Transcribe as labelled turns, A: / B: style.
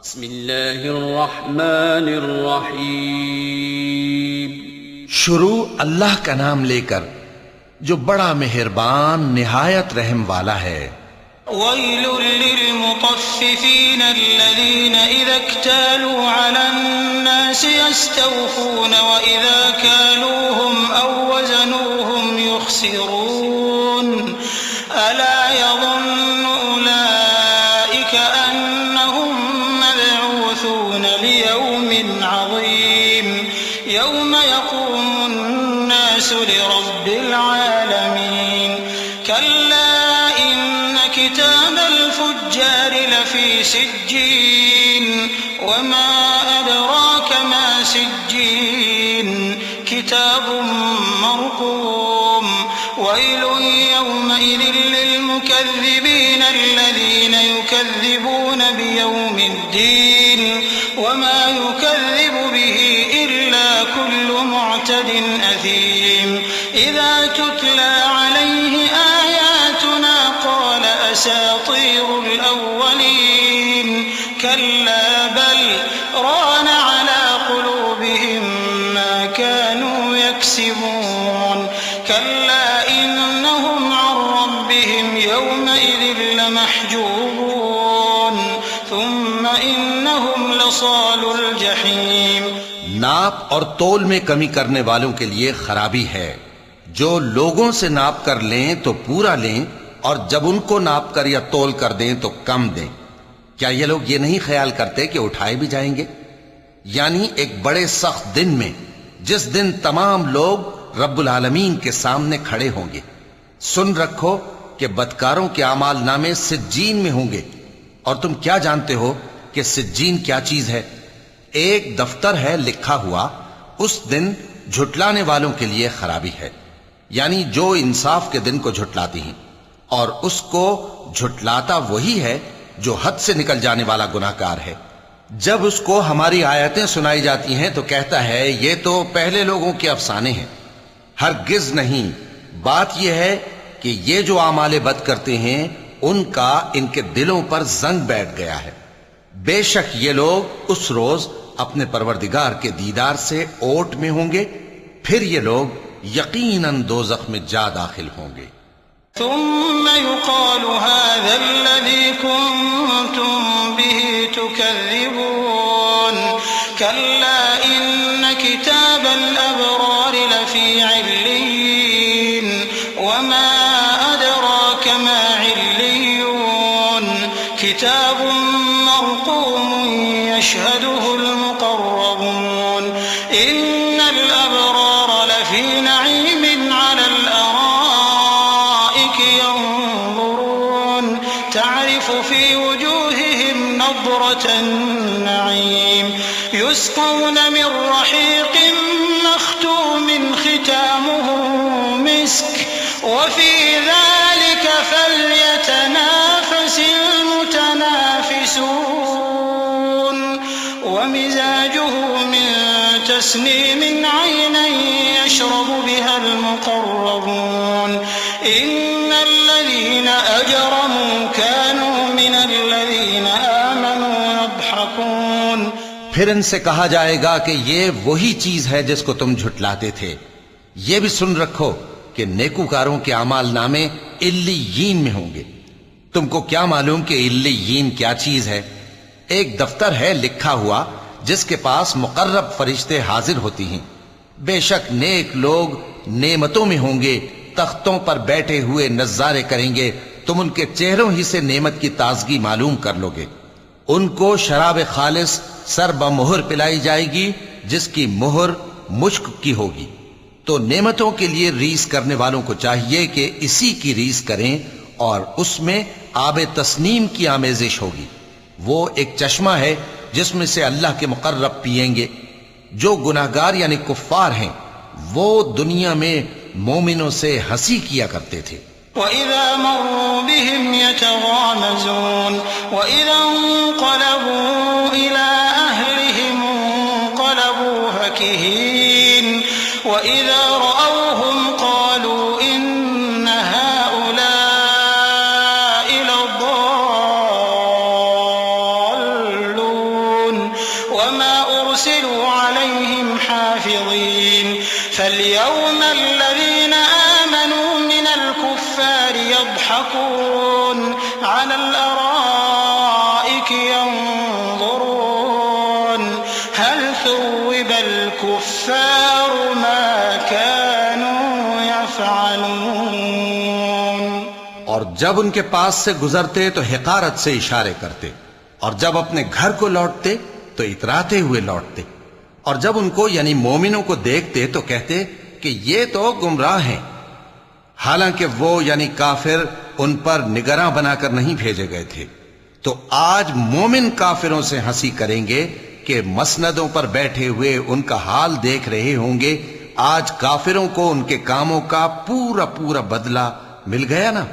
A: बिस्मिल्लाहिर्रहमानिर्रहीम।
B: शुरू अल्लाह का नाम लेकर जो बड़ा मेहरबान निहायत रहम वाला है।
C: वैलुल लिलमुतफ्फिफीन अल्लज़ीन इज़ा इक्तालू अलन्नासि यस्तawफून व इज़ा कालूहुम औ वज़नूहुम युख़सिरून अला यज़ुन्नु उलाइका अन्नहुम मबऊसून लियौमिन अज़ीम यौम यक़ूमुन नासु लिरब्बिल आलमीन कल्ला किताब अल-फुज्जार लफ़ी सिज्जीन वमा अदराक मा सिज्जीन किताबुम मरक़ूम वैलुन यौमइज़िन लिलमुकज़्ज़िबीन अल्लज़ीन युकज़्ज़िबून बियौमिद्दीन वमा युकज़्ज़िबु बिही इल्ला कुल्लु मुअतदिन असीम इज़ा तुतला अलैहि आयातुना क़ाल असातीरुल अव्वलीन कल्ला बल रान अला क़ुलूबिहिम मा कानू यक्सिबून कल्ला इन्नहुम अन रब्बिहिम यौमइज़िन लमहजूबून थुम्मा इन्नहुम लसालुल जहीम।
B: नाप और तोल में कमी करने वालों के लिए खराबी है। जो लोगों से नाप कर लें तो पूरा लें और जब उनको नाप कर या तोल कर दें तो कम दें। क्या ये लोग ये नहीं ख्याल करते कि उठाए भी जाएंगे? यानी एक बड़े सख्त दिन में, जिस दिन तमाम लोग रब्बुल आलमीन के सामने खड़े होंगे। सुन रखो कि बदकारों के आमाल नामे सिज्जीन में होंगे। और तुम क्या जानते हो कि सिज्जीन क्या चीज है? एक दफ्तर है लिखा हुआ। उस दिन झुटलाने वालों के लिए खराबी है, यानी जो इंसाफ के दिन को झुटलाती हैं। और उसको झुटलाता वही है जो हद से निकल जाने वाला गुनाहगार है। जब उसको हमारी आयतें सुनाई जाती हैं तो कहता है ये तो पहले लोगों के अफसाने हैं। हरगिज नहीं, बात यह है कि ये जो आमाले बद करते हैं उनका इनके दिलों पर जंग बैठ गया है। बेशक ये लोग उस रोज अपने परवरदिगार के दीदार से ओट में होंगे, फिर ये लोग यकीनन दोज़ख में जा दाखिल होंगे।
C: थुम्मा युक़ालु हाज़ा अल्लज़ी कुन्तुम बिही तुकज़्ज़िबून कल्ला इन्न किताबल अबरार लफ़ी इल्लीन वमा अदराक मा इल्लीयून किताबुम मरक़ूमुन यशहदुहुल मुक़र्रबून इन्नल अबरार लफ़ी नईमिन अलल अराइक यंज़ुरून तअरिफ़ु फ़ी वजूहिहिम नज़रतन नईम युस्क़ौन मिन रहीक़िन मख़्तूमिन ख़ितामुहु मिस्क वफ़ी ज़ालिक फ़ल्यतनाफ़सिल मुतनाफ़िसून वमिज़ाजुहु मिन तस्नीमिन ऐनन यशरबु बिहल मुक़र्रबून इन्नल्लज़ीन अजरमू कानू मिनल्लज़ीन आमनू यضحकून।
B: फिर इनसे कहा जाएगा कि ये वही चीज है जिसको तुम झुटलाते थे। ये भी सुन रखो कि नेकूकारों के आमाल नामे इल्लीयीन में होंगे। तुमको क्या मालूम कि इल्लीयीन क्या चीज है? एक दफ्तर है लिखा हुआ जिसके पास मुकर्रब फरिश्ते हाजिर होती हैं। बेशक नेक लोग नेमतों में होंगे, तख्तों पर बैठे हुए नज़ारे करेंगे। तुम उनके चेहरों ही से नेमत की ताजगी मालूम कर लोगे। उनको शराब खालिस सर बमुहर पिलाई जाएगी जिसकी मुहर मुश्क की होगी। तो नेमतों के लिए रीस करने वालों को चाहिए कि इसी की रीस करें और उसमें आबे तस्नीम की आमेजिश होगी। वो एक चश्मा है जिसमें से अल्लाह के मुकर्रब पिएंगे। जो गुनाहगार यानी कुफ्फार हैं वो दुनिया में मोमिनों से हंसी किया करते थे।
C: वइज़ा मर्रू बिहिम यतगामज़ून वइज़ा इंक़लबू इला अहलिहिम इंक़लबू फकीहीन वइज़ा रअवहुम क़ालू इन्न हाउलाइ लद्दाल्लून يرسلوا عليهم حافظين فاليوم الذين آمنوا من الكفار يضحكون على الأرائك ينظرون هل ثوب الكفار ما كانوا يفعلون।
B: और जब उनके पास से गुजरते तो हिकारत से इशारे करते, और जब अपने घर को लौटते तो इतराते हुए लौटते, और जब उनको यानी मोमिनों को देखते तो कहते कि ये तो गुमराह हैं। हालांकि वो यानी काफिर उन पर निगरां बनाकर नहीं भेजे गए थे। तो आज मोमिन काफिरों से हंसी करेंगे कि मसनदों पर बैठे हुए उनका हाल देख रहे होंगे। आज काफिरों को उनके कामों का पूरा पूरा बदला मिल गया ना।